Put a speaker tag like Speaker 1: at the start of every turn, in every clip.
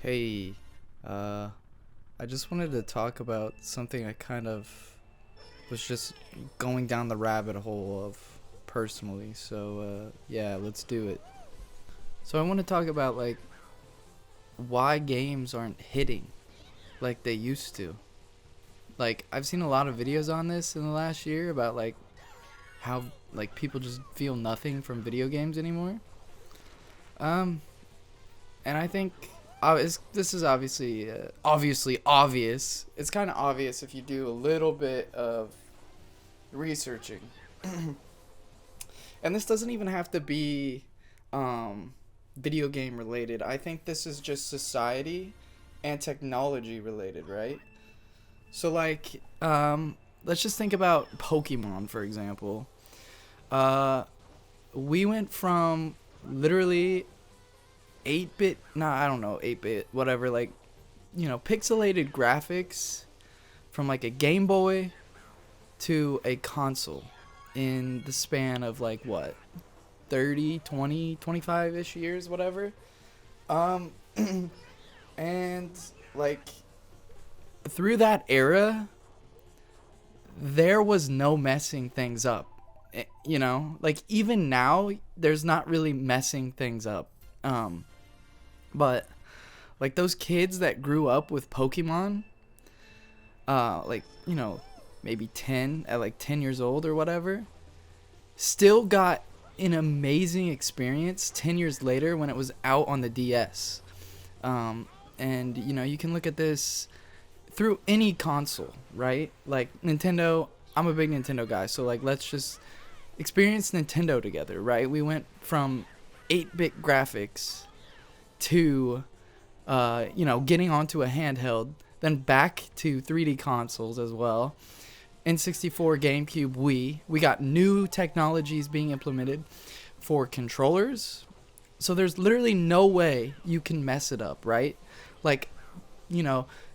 Speaker 1: Hey, uh, I just wanted to talk about something I kind of was just going down the rabbit hole of personally. Yeah, let's do it. So I want to talk about why games aren't hitting like they used to. Like I've seen a lot of videos on this in the last year about how people just feel nothing from video games anymore. Um, and I think this is obviously obvious. It's kind of obvious if you do a little bit of researching. And this doesn't even have to be video game related. I think this is just society and technology related, right? So let's just think about Pokemon for example. Uh, we went from literally 8-bit, I don't know, 8-bit, whatever, pixelated graphics from like a Game Boy to a console in the span of 30, 20, 25-ish years, whatever. Um, and like through that era, there was no messing things up. Even now, there's not really messing things up. But those kids that grew up with Pokemon, maybe 10 at 10 years old or whatever, still got an amazing experience 10 years later when it was out on the DS. And you can look at this through any console, right? Like Nintendo, I'm a big Nintendo guy, so let's just experience Nintendo together, right? We went from 8-bit graphics to getting onto a handheld, then back to 3D consoles as well. N64, GameCube, Wii. We got new technologies being implemented for controllers. So there's literally no way you can mess it up, right? Like,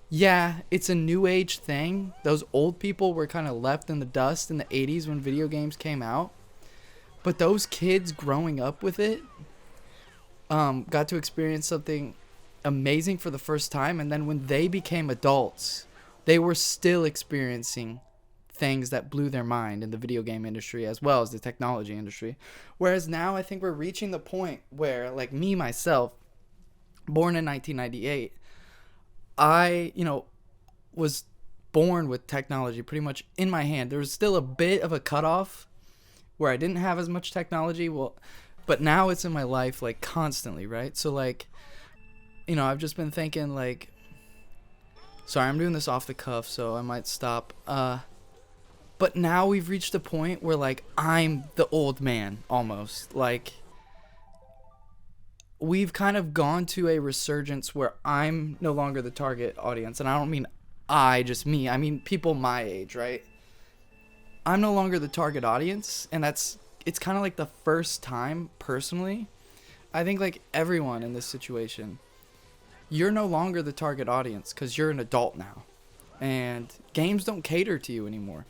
Speaker 1: yeah, it's a new age thing. Those old people were kind of left in the dust in the 80s when video games came out. But those kids growing up with it got to experience something amazing for the first time. And then when they became adults, they were still experiencing things that blew their mind in the video game industry as well as the technology industry. Whereas now I think we're reaching the point where, like me, myself, born in 1998, I, was born with technology pretty much in my hand. There was still a bit of a cutoff where I didn't have as much technology. But now it's in my life constantly, right? So I've just been thinking sorry, I'm doing this off the cuff, so I might stop. But now we've reached a point where I'm the old man almost. We've kind of gone to a resurgence where I'm no longer the target audience, and I don't mean just me. I mean people my age, right? I'm no longer the target audience, and it's kind of the first time, personally, I think everyone in this situation, you're no longer the target audience because you're an adult now, and games don't cater to you anymore.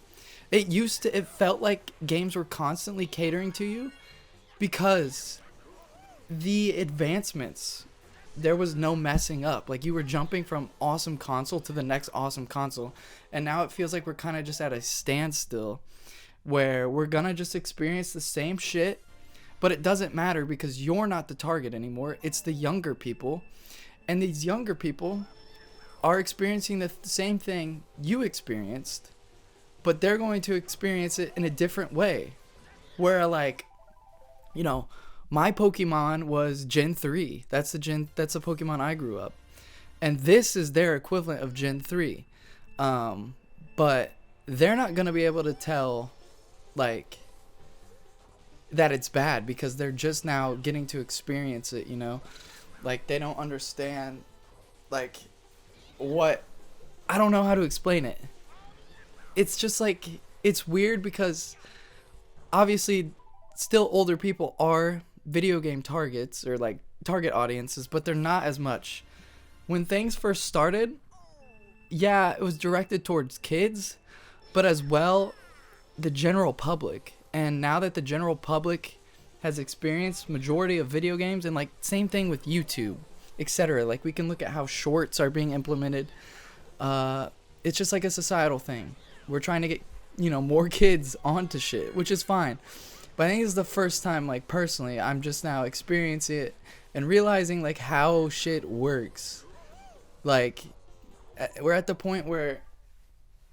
Speaker 1: It felt like games were constantly catering to you because the advancements, there was no messing up. You were jumping from awesome console to the next awesome console, and now it feels like we're kind of just at a standstill where we're gonna just experience the same shit, but it doesn't matter because you're not the target anymore. It's the younger people, and these younger people are experiencing the same thing you experienced, but they're going to experience it in a different way. Where my Pokemon was Gen 3. That's the Pokemon I grew up. And this is their equivalent of Gen 3. But they're not going to be able to tell that it's bad because they're just now getting to experience it, they don't understand what, I don't know how to explain it. It's just it's weird because obviously still older people are video game targets or target audiences, but they're not as much. When things first started, yeah, it was directed towards kids, but as well the general public. And now that the general public has experienced majority of video games, and same thing with YouTube. etc. Like, we can look at how shorts are being implemented. It's just like a societal thing. We're trying to get, more kids onto shit, which is fine. But I think it's the first time, like, personally, I'm just now experiencing it and realizing, like, how shit works. Like, we're at the point where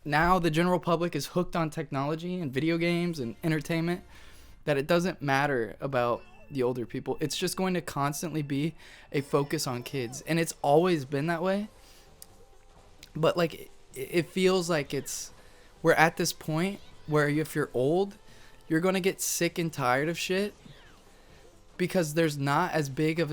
Speaker 1: now the general public is hooked on technology and video games and entertainment that it doesn't matter about the older people. It's just going to constantly be a focus on kids. And it's always been that way. But, like, it feels like we're at this point where if you're old, you're going to get sick and tired of shit because there's not as big of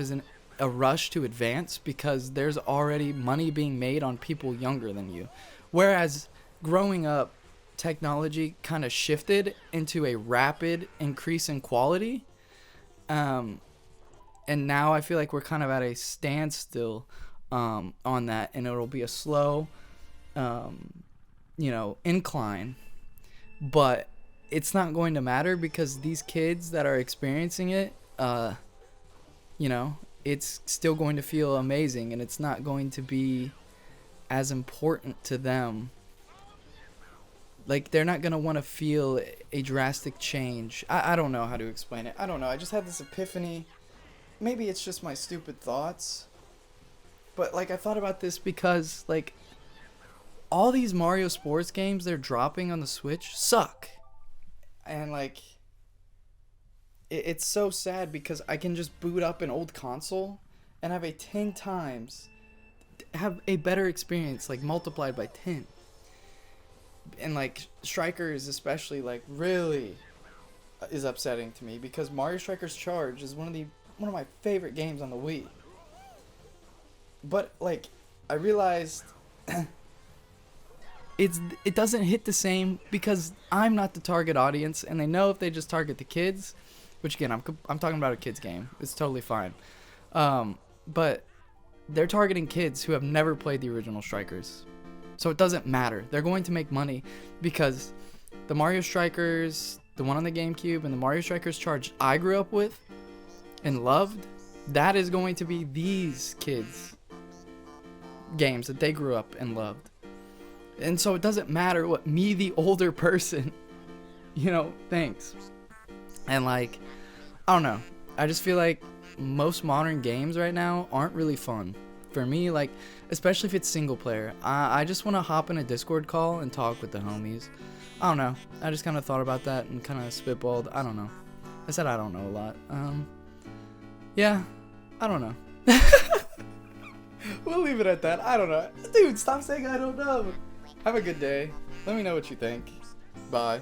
Speaker 1: a rush to advance because there's already money being made on people younger than you. Whereas growing up, technology kind of shifted into a rapid increase in quality. And now I feel like we're kind of at a standstill on that, and it'll be a slow, incline. But it's not going to matter because these kids that are experiencing it, it's still going to feel amazing, and it's not going to be as important to them. Like, they're not going to want to feel a drastic change. I don't know how to explain it. I don't know. I just had this epiphany. Maybe it's just my stupid thoughts. But, like, I thought about this because, like, all these Mario sports games they're dropping on the Switch suck. And, like, it's so sad because I can just boot up an old console and have have a better experience, like, multiplied by 10. And, like, Strikers especially, like, really is upsetting to me because Mario Strikers Charge is one of my favorite games on the Wii. But, like, I realized it doesn't hit the same because I'm not the target audience, and they know if they just target the kids, which, again, I'm talking about a kids game. It's totally fine. But they're targeting kids who have never played the original Strikers. So it doesn't matter. They're going to make money because the Mario Strikers, the one on the GameCube, and the Mario Strikers Charge I grew up with and loved, that is going to be these kids' games that they grew up and loved. And so it doesn't matter what me, the older person, thinks. And, like, I don't know. I just feel like most modern games right now aren't really fun. For me, like, especially if it's single player, I just want to hop in a Discord call and talk with the homies. I don't know. I just kind of thought about that and kind of spitballed. I don't know. I said I don't know a lot. Yeah, I don't know. We'll leave it at that. I don't know. Dude, stop saying I don't know. Have a good day. Let me know what you think. Bye.